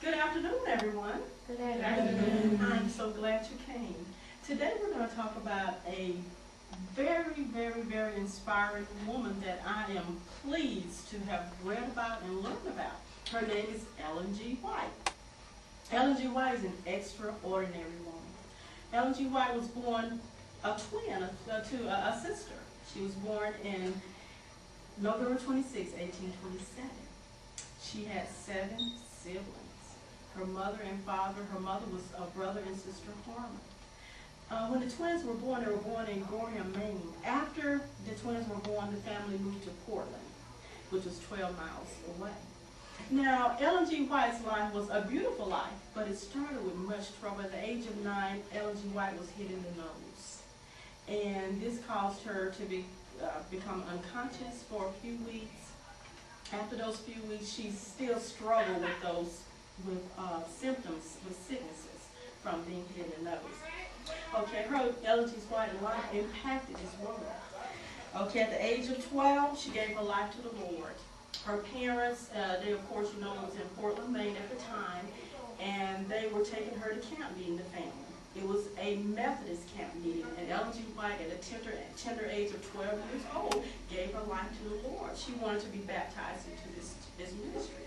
Good afternoon, everyone. Good afternoon. I'm so glad you came. Today we're going to talk about a very inspiring woman that I am pleased to have read about and learned about. Her name is Ellen G. White. Ellen G. White is an extraordinary woman. Ellen G. White was born a twin to a sister. She was born in November 26, 1827. She had 7 siblings. Her mother and father, her mother was a brother and sister Harmon. When the twins were born, they were born in Gorham, Maine. After the twins were born, the family moved to Portland, which was 12 miles away. Now, Ellen G. White's life was a beautiful life, but it started with much trouble. At the age of 9, Ellen G. White was hit in the nose. And this caused her to become unconscious for a few weeks. After those few weeks, she still struggled with symptoms, with sicknesses from being hit in the nose. Okay, Ellen G. White's life impacted this woman. Okay, at the age of 12, she gave her life to the Lord. Her parents, they of course, was in Portland, Maine at the time, and they were taking her to camp meeting, the family. It was a Methodist camp meeting, and Ellen G. White, at a tender age of 12 years old, gave her life to the Lord. She wanted to be baptized into this ministry.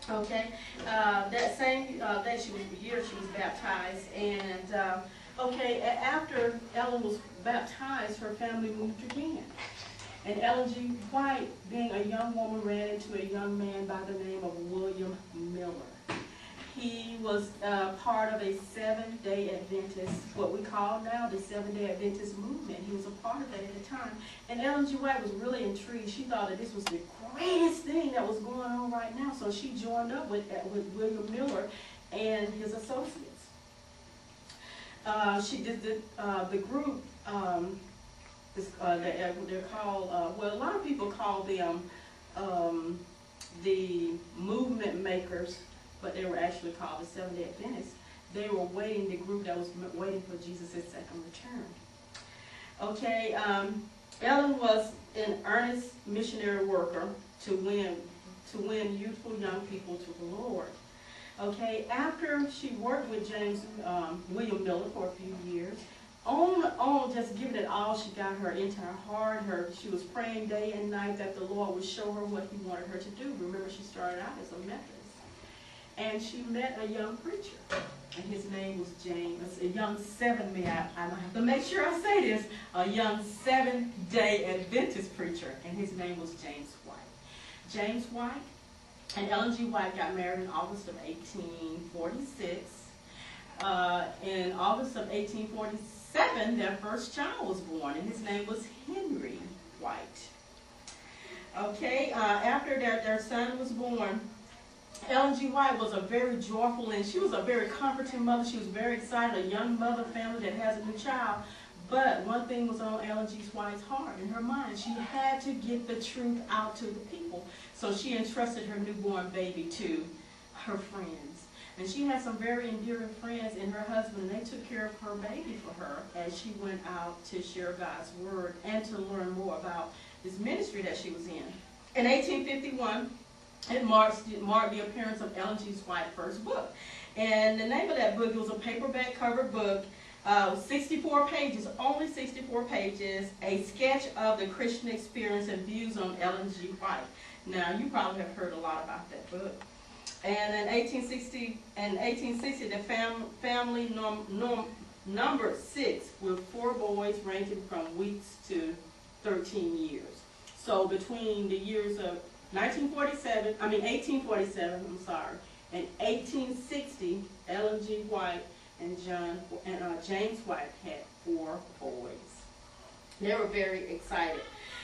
Okay, that same day she was baptized, and okay, after Ellen was baptized, her family moved again. And Ellen G. White, being a young woman, ran into a young man by the name of William Miller. He was part of a Seventh-day Adventist, what we call now the Seventh-day Adventist movement. He was a part of that at the time. And Ellen G. White was really intrigued. She thought that this was the greatest thing that was going on right now. So she joined up with William Miller and his associates. She did the group, they're called, well, a lot of people call them the movement makers, but they were actually called the Seventh-day Adventists. They were the group that was waiting for Jesus' second return. Okay, Ellen was an earnest missionary worker to win youthful young people to the Lord. Okay, after she worked with William Miller for a few years, just giving it all she got her into her heart. She was praying day and night that the Lord would show her what He wanted her to do. Remember, she started out as a Methodist. And she met a young preacher, and his name was James, a young I have to make sure I say this, a young Seventh-day Adventist preacher, and his name was James White. James White and Ellen G. White got married in August of 1846. In August of 1847, their first child was born, and his name was Henry White. Okay, after their son was born, Ellen G. White was a very joyful, and she was a very comforting mother. She was very excited, a young mother family that has a new child. But one thing was on Ellen G. White's heart and her mind. She had to get the truth out to the people. So she entrusted her newborn baby to her friends. And she had some very endearing friends and her husband, and they took care of her baby for her as she went out to share God's word and to learn more about this ministry that she was in. In 1851, it marked the appearance of Ellen G. White's first book. And the name of that book, it was a paperback cover book, 64 pages, only 64 pages, a sketch of the Christian experience and views on Ellen G. White. Now, you probably have heard a lot about that book. And in 1860, the family numbered 6, with 4 boys ranging from weeks to 13 years. So between the years of 1847, and 1860, Ellen G. White and James White had 4 boys. They were very excited.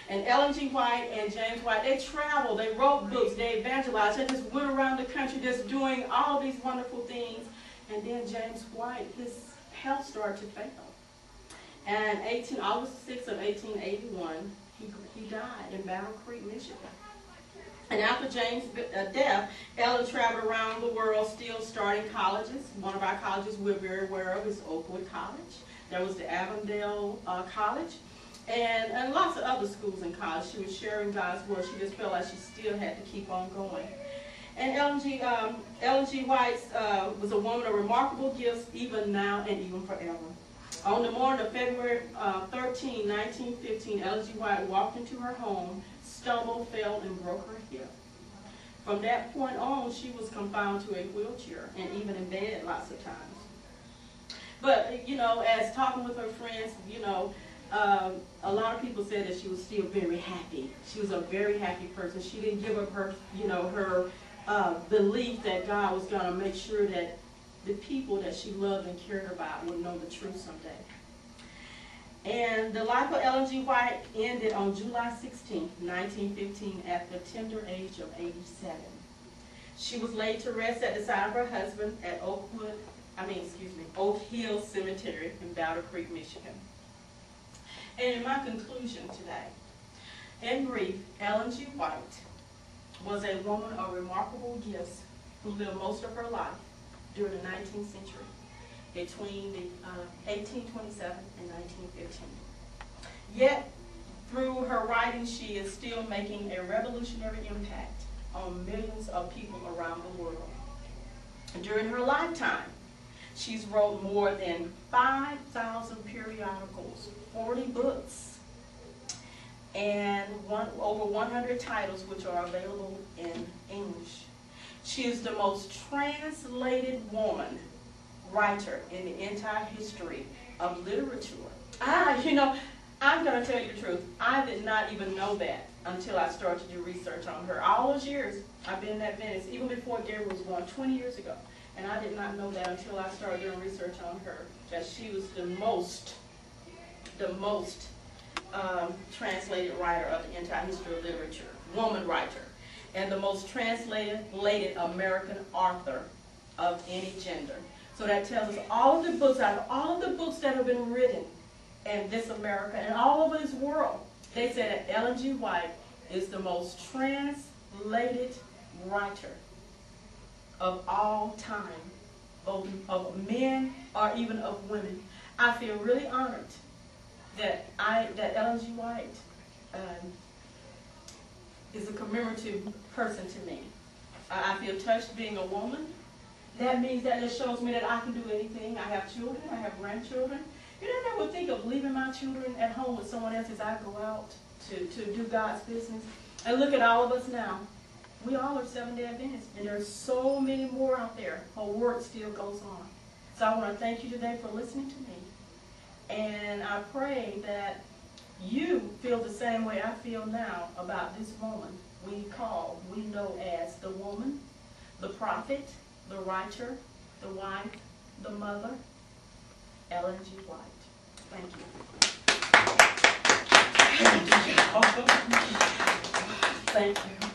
And Ellen G. White and James White, they traveled, they wrote books, they evangelized, they just went around the country just doing all these wonderful things. And then James White, his health started to fail. And August 6th of 1881, he died in Battle Creek, Michigan. And after James' death, Ellen traveled around the world, still starting colleges. One of our colleges we're very aware of is Oakwood College. There was the Avondale College, and lots of other schools and colleges. She was sharing God's word. She just felt like she still had to keep on going. And Ellen G. White was a woman of remarkable gifts, even now and even forever. On the morning of February 13, 1915, Ellen G. White walked into her home, stumbled, fell, and broke her hip. From that point on, she was confined to a wheelchair, and even in bed lots of times. But, you know, as talking with her friends, you know, a lot of people said that she was still very happy. She was a very happy person. She didn't give up her, you know, her belief that God was going to make sure that the people that she loved and cared about would know the truth someday. And the life of Ellen G. White ended on July 16, 1915, at the tender age of 87. She was laid to rest at the side of her husband at Oak Hill Cemetery in Battle Creek, Michigan. And in my conclusion today, in brief, Ellen G. White was a woman of remarkable gifts who lived most of her life during the 19th century, between 1827 and 1915. Yet, through her writing, she is still making a revolutionary impact on millions of people around the world. During her lifetime, she's wrote more than 5,000 periodicals, 40 books, and over 100 titles which are available in English. She is the most translated woman writer in the entire history of literature. You know, I'm going to tell you the truth. I did not even know that until I started to do research on her. All those years I've been at Venice, even before Gabriel was born, 20 years ago. And I did not know that until I started doing research on her, that she was the most translated writer of the entire history of literature, woman writer, and the most translated American author of any gender. So that tells us all of the books, out of all of the books that have been written in this America and all over this world, they said that Ellen G. White is the most translated writer of all time, both of men or even of women. I feel really honored that Ellen G. White is a commemorative person to me. I feel touched being a woman. That means that it shows me that I can do anything. I have children, I have grandchildren. You know, I never think of leaving my children at home with someone else as I go out to do God's business. And look at all of us now. We all are Seventh-day Adventists, and there are so many more out there. Her work still goes on. So I want to thank you today for listening to me. And I pray that you feel the same way I feel now about this woman we know as the woman, the prophet, the writer, the wife, the mother, Ellen G. White. Thank you. Thank you.